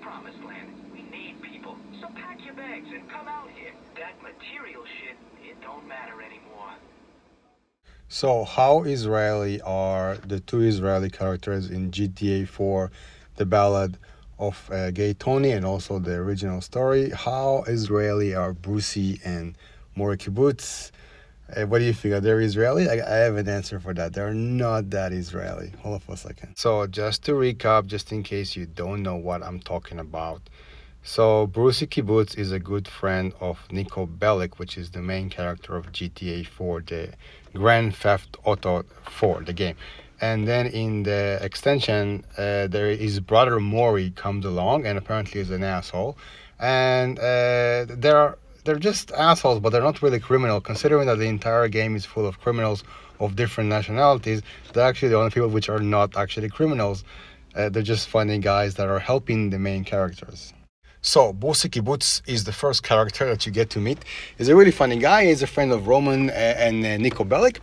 promised land. We need people. So pack your bags and come out here. That material shit, it don't matter anymore. So how Israeli are the two Israeli characters in GTA 4, the ballad of Gay Tony, and also the original story? How Israeli are Brucey and Mori Kibuts? What do you figure? They're Israeli? I have an answer for that. They're not that Israeli. Hold on a second. So just to recap, just in case you don't know what I'm talking about. So Brucey Kibbutz is a good friend of Nico Bellic, which is the main character of GTA 4, the Grand Theft Auto 4, the game. And then in the extension, his brother Mori comes along and apparently is an asshole. And they're just assholes, but they're not really criminal. Considering that the entire game is full of criminals of different nationalities, they're actually the only people which are not actually criminals. They're just funny guys that are helping the main characters. So, Brucey Kibbutz is the first character that you get to meet. He's a really funny guy. He's a friend of Roman and Nico Bellic.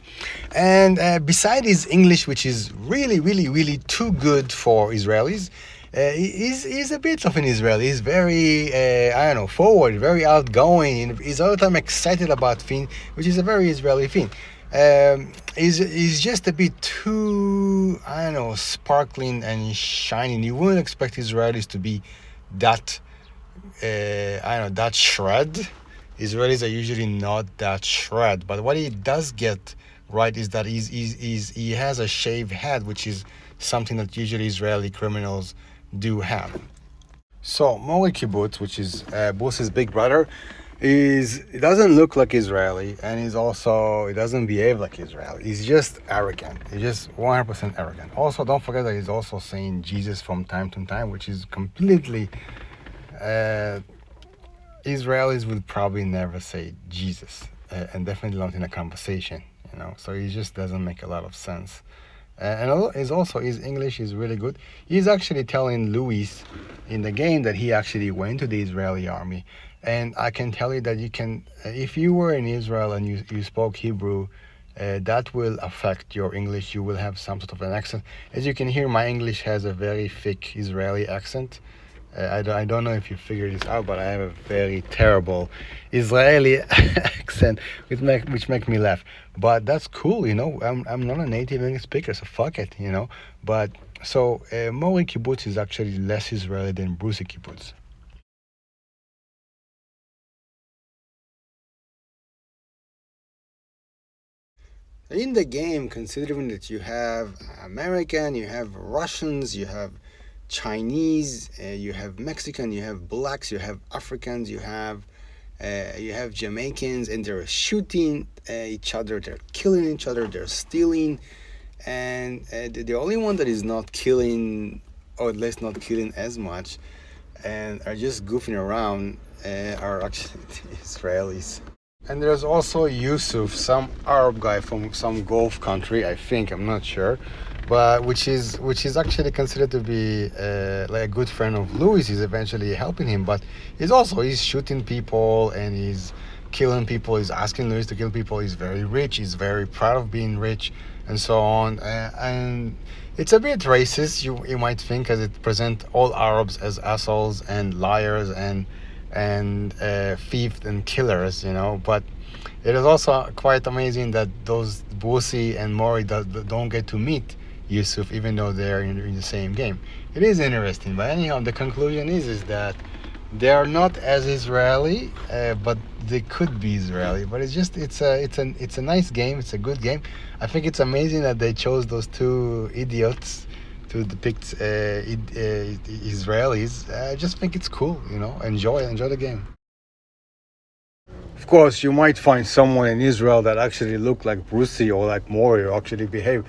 And beside his English, which is really, really, really too good for Israelis, he's a bit of an Israeli. He's very, forward, very outgoing. He's all the time excited about things, which is a very Israeli thing. He's just a bit too, sparkling and shining. You wouldn't expect Israelis to be that that shred. Israelis are usually not that shred, but what he does get right is that he has a shaved head, which is something that usually Israeli criminals do have. So Mori Kibbutz, which is Bruce's big brother, he doesn't look like Israeli, and he doesn't behave like Israeli. He's just arrogant. He's just 100% arrogant. Also, don't forget that he's also saying Jesus from time to time, which is completely Israelis would probably never say Jesus, and definitely not in a conversation, So he just doesn't make a lot of sense. And his English is really good. He's actually telling Luis in the game that he actually went to the Israeli army. And I can tell you that if you were in Israel and you spoke Hebrew, that will affect your English. You will have some sort of an accent. As you can hear, my English has a very thick Israeli accent. I don't know if you figured this out, but I have a very terrible Israeli accent, which make me laugh. But that's cool, I'm not a native English speaker, so fuck it, But so Mori Kibbutz is actually less Israeli than Brucey Kibbutz. In the game, considering that you have American, you have Russians, you have Chinese, you have Mexican, you have blacks, you have Africans, you have Jamaicans, and they're shooting each other, they're killing each other, they're stealing, and the only one that is not killing, or at least not killing as much, and are just goofing around, are actually the Israelis. And there's also Yusuf, some Arab guy from some Gulf country, I think, I'm not sure, but which is actually considered to be like a good friend of Louis. He's eventually helping him, but he's shooting people and he's killing people. He's asking Louis to kill people. He's very rich. He's very proud of being rich, and so on. And it's a bit racist, you might think, as it presents all Arabs as assholes and liars and thieves and killers, But it is also quite amazing that those Brucey and Mori don't get to meet Yusuf, even though they're in the same game. It is interesting, but anyhow, the conclusion is that they are not as Israeli, but they could be Israeli. But it's a nice game. It's a good game. I think it's amazing that they chose those two idiots to depict Israelis. I just think it's cool, Enjoy the game. Of course, you might find someone in Israel that actually look like Brucey or like Mori or actually behave.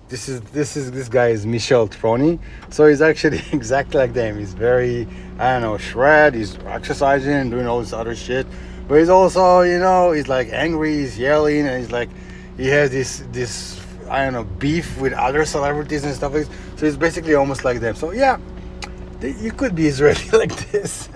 This guy is Michel Troni, so he's actually exactly like them. He's very, shred. He's exercising and doing all this other shit, but he's also, he's like angry. He's yelling, and he has this beef with other celebrities and stuff like this. So he's basically almost like them. So yeah, you could be Israeli like this.